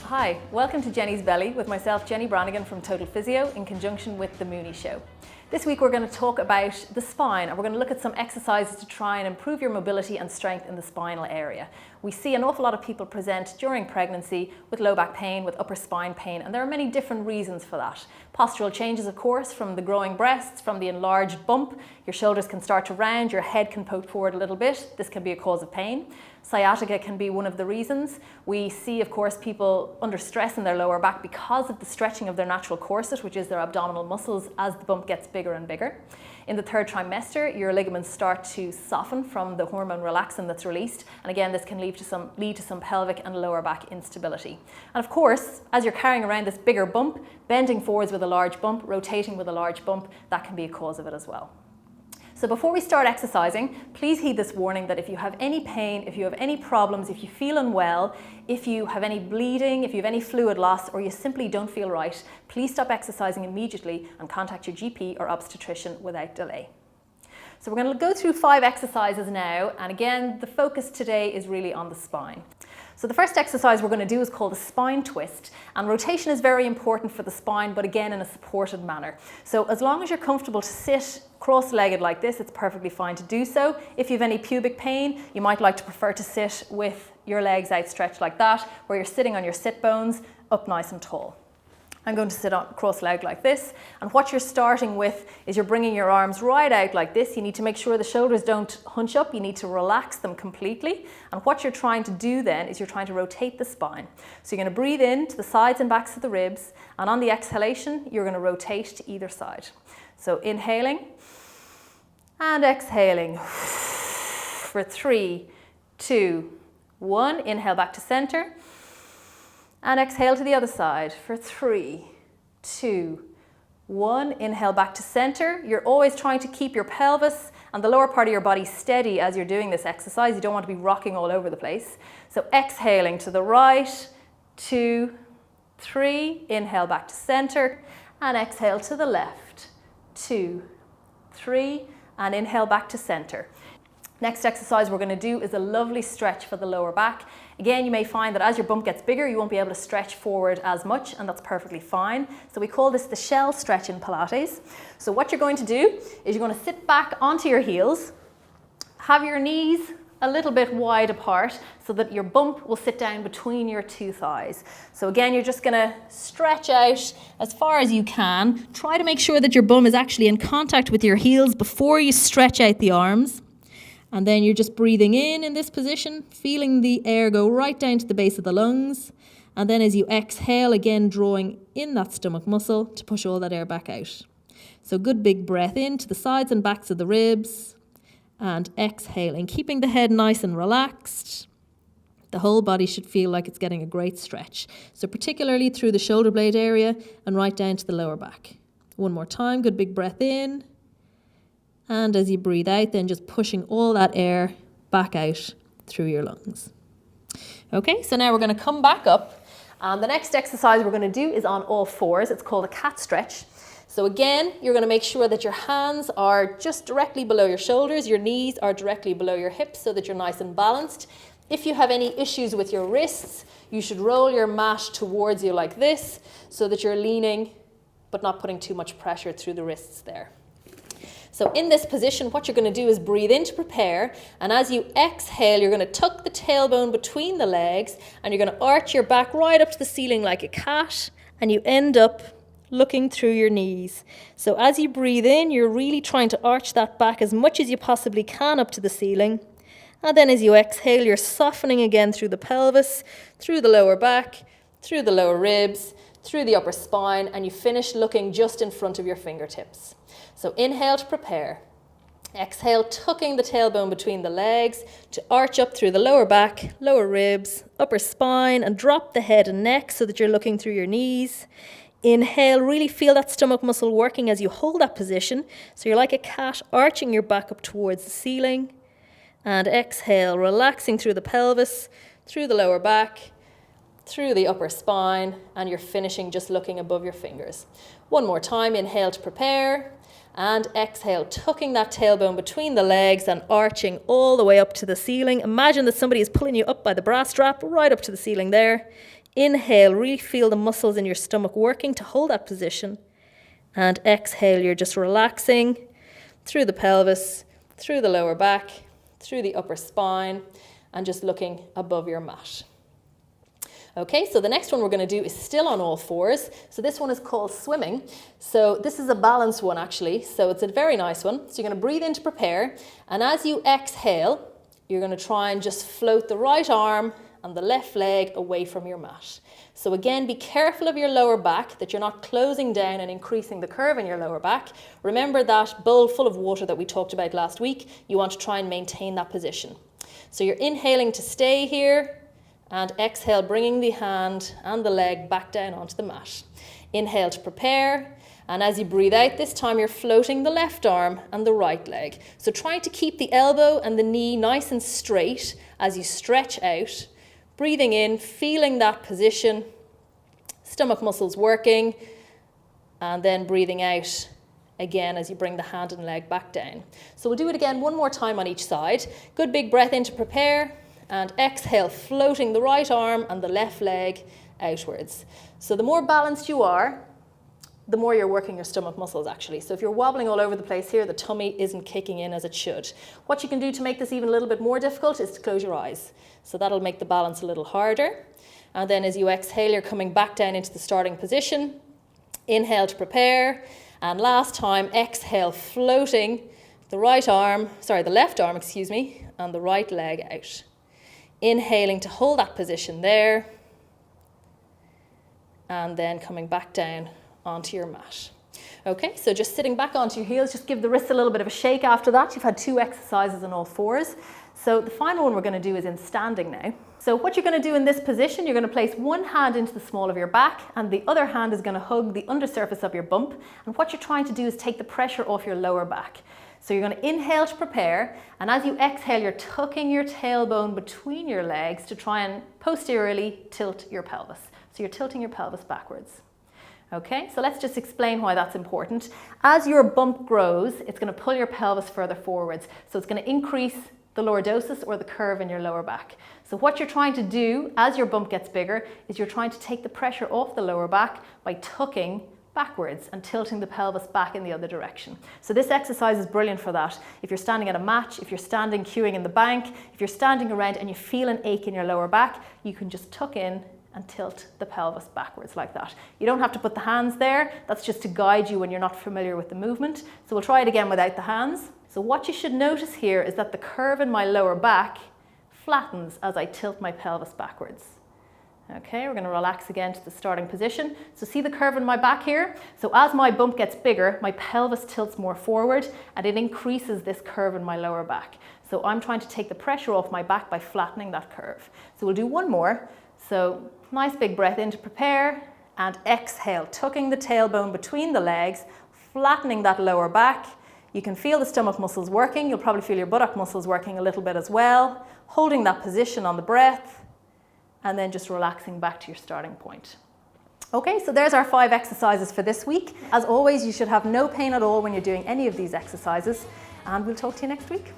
Hi, welcome to Jenny's Belly with myself, Jenny Brannigan from Total Physio in conjunction with The Mooney Show. This week we're going to talk about the spine and we're going to look at some exercises to try and improve your mobility and strength in the spinal area. We see an awful lot of people present during pregnancy with low back pain, with upper spine pain, and there are many different reasons for that. Postural changes, of course, from the growing breasts, from the enlarged bump. Your shoulders can start to round, your head can poke forward a little bit. This can be a cause of pain. Sciatica can be one of the reasons. We see, of course, people under stress in their lower back because of the stretching of their natural corset, which is their abdominal muscles, as the bump gets bigger and bigger. In the third trimester, your ligaments start to soften from the hormone relaxin that's released. And again, this can lead to some pelvic and lower back instability. And of course, as you're carrying around this bigger bump, bending forwards with a large bump, rotating with a large bump, that can be a cause of it as well. So before we start exercising, please heed this warning that if you have any pain, if you have any problems, if you feel unwell, if you have any bleeding, if you have any fluid loss, or you simply don't feel right, please stop exercising immediately and contact your GP or obstetrician without delay. So we're going to go through 5 exercises now, and again, the focus today is really on the spine. So the first exercise we're going to do is called a spine twist, and rotation is very important for the spine, but again in a supported manner. So as long as you're comfortable to sit cross-legged like this, it's perfectly fine to do so. If you have any pubic pain, you might like to prefer to sit with your legs outstretched like that, where you're sitting on your sit bones up nice and tall. I'm going to sit on cross-legged like this, and what you're starting with is you're bringing your arms right out like this. You need to make sure the shoulders don't hunch up. You need to relax them completely, and what you're trying to do then is you're trying to rotate the spine. So you're going to breathe in to the sides and backs of the ribs, and on the exhalation you're going to rotate to either side. So inhaling and exhaling for 3, 2, 1. Inhale back to center. And exhale to the other side for 3, 2, 1. Inhale back to center. You're always trying to keep your pelvis and the lower part of your body steady as you're doing this exercise. You don't want to be rocking all over the place. So exhaling to the right, 2, 3. Inhale back to center and exhale to the left, 2, 3. And inhale back to center. Next exercise we're going to do is a lovely stretch for the lower back. Again, you may find that as your bump gets bigger, you won't be able to stretch forward as much, and that's perfectly fine. So we call this the shell stretch in Pilates. So what you're going to do is you're going to sit back onto your heels, have your knees a little bit wide apart so that your bump will sit down between your 2 thighs. So again, you're just going to stretch out as far as you can. Try to make sure that your bum is actually in contact with your heels before you stretch out the arms. And then you're just breathing in this position, feeling the air go right down to the base of the lungs. And then as you exhale, again, drawing in that stomach muscle to push all that air back out. So good big breath in to the sides and backs of the ribs. And exhaling, keeping the head nice and relaxed. The whole body should feel like it's getting a great stretch. So particularly through the shoulder blade area and right down to the lower back. One more time, good big breath in. And as you breathe out, then just pushing all that air back out through your lungs. Okay, so now we're going to come back up. And the next exercise we're going to do is on all fours. It's called a cat stretch. So again, you're going to make sure that your hands are just directly below your shoulders. Your knees are directly below your hips so that you're nice and balanced. If you have any issues with your wrists, you should roll your mat towards you like this so that you're leaning but not putting too much pressure through the wrists there. So in this position, what you're going to do is breathe in to prepare, and as you exhale, you're going to tuck the tailbone between the legs, and you're going to arch your back right up to the ceiling like a cat, and you end up looking through your knees. So as you breathe in, you're really trying to arch that back as much as you possibly can up to the ceiling, and then as you exhale, you're softening again through the pelvis, through the lower back, through the lower ribs, through the upper spine, and you finish looking just in front of your fingertips. So inhale to prepare. Exhale, tucking the tailbone between the legs to arch up through the lower back, lower ribs, upper spine, and drop the head and neck so that you're looking through your knees. Inhale, really feel that stomach muscle working as you hold that position. So you're like a cat, arching your back up towards the ceiling. And exhale, relaxing through the pelvis, through the lower back, through the upper spine, and you're finishing just looking above your fingers. One more time, inhale to prepare. And exhale, tucking that tailbone between the legs and arching all the way up to the ceiling. Imagine that somebody is pulling you up by the bra strap right up to the ceiling there. Inhale, really feel the muscles in your stomach working to hold that position. And exhale, you're just relaxing through the pelvis, through the lower back, through the upper spine, and just looking above your mat. Okay, so the next one we're going to do is still on all fours. So this one is called swimming. So this is a balanced one actually. So it's a very nice one. So you're going to breathe in to prepare. And as you exhale, you're going to try and just float the right arm and the left leg away from your mat. So again, be careful of your lower back, that you're not closing down and increasing the curve in your lower back. Remember that bowl full of water that we talked about last week. You want to try and maintain that position. So you're inhaling to stay here. And exhale, bringing the hand and the leg back down onto the mat. Inhale to prepare. And as you breathe out, this time you're floating the left arm and the right leg. So trying to keep the elbow and the knee nice and straight as you stretch out. Breathing in, feeling that position, stomach muscles working, and then breathing out again as you bring the hand and leg back down. So we'll do it again one more time on each side. Good big breath in to prepare. And exhale, floating the right arm and the left leg outwards. So the more balanced you are, the more you're working your stomach muscles actually. So if you're wobbling all over the place here, the tummy isn't kicking in as it should. What you can do to make this even a little bit more difficult is to close your eyes. So that'll make the balance a little harder. And then as you exhale, you're coming back down into the starting position. Inhale to prepare. And last time, exhale, floating the left arm, and the right leg out. Inhaling to hold that position there, and then coming back down onto your mat. Okay, so just sitting back onto your heels, just give the wrists a little bit of a shake after that. You've had 2 exercises on all fours. So the final one we're going to do is in standing now. So what you're going to do in this position, you're going to place one hand into the small of your back and the other hand is going to hug the undersurface of your bump. And what you're trying to do is take the pressure off your lower back. So you're going to inhale to prepare, and as you exhale, you're tucking your tailbone between your legs to try and posteriorly tilt your pelvis. So you're tilting your pelvis backwards. Okay, so let's just explain why that's important. As your bump grows, it's going to pull your pelvis further forwards. So it's going to increase the lordosis, or the curve in your lower back. So what you're trying to do as your bump gets bigger is you're trying to take the pressure off the lower back by tucking backwards and tilting the pelvis back in the other direction. So this exercise is brilliant for that. If you're standing at a match, if you're standing queuing in the bank, if you're standing around and you feel an ache in your lower back, you can just tuck in and tilt the pelvis backwards like that. You don't have to put the hands there. That's just to guide you when you're not familiar with the movement. So we'll try it again without the hands. So what you should notice here is that the curve in my lower back flattens as I tilt my pelvis backwards. Okay, we're going to relax again to the starting position. So see the curve in my back here? So as my bump gets bigger, my pelvis tilts more forward and it increases this curve in my lower back. So I'm trying to take the pressure off my back by flattening that curve. So we'll do one more. So nice big breath in to prepare and exhale, tucking the tailbone between the legs, flattening that lower back. You can feel the stomach muscles working. You'll probably feel your buttock muscles working a little bit as well. Holding that position on the breath. And then just relaxing back to your starting point. Okay, so there's our 5 exercises for this week. As always, you should have no pain at all when you're doing any of these exercises, and we'll talk to you next week.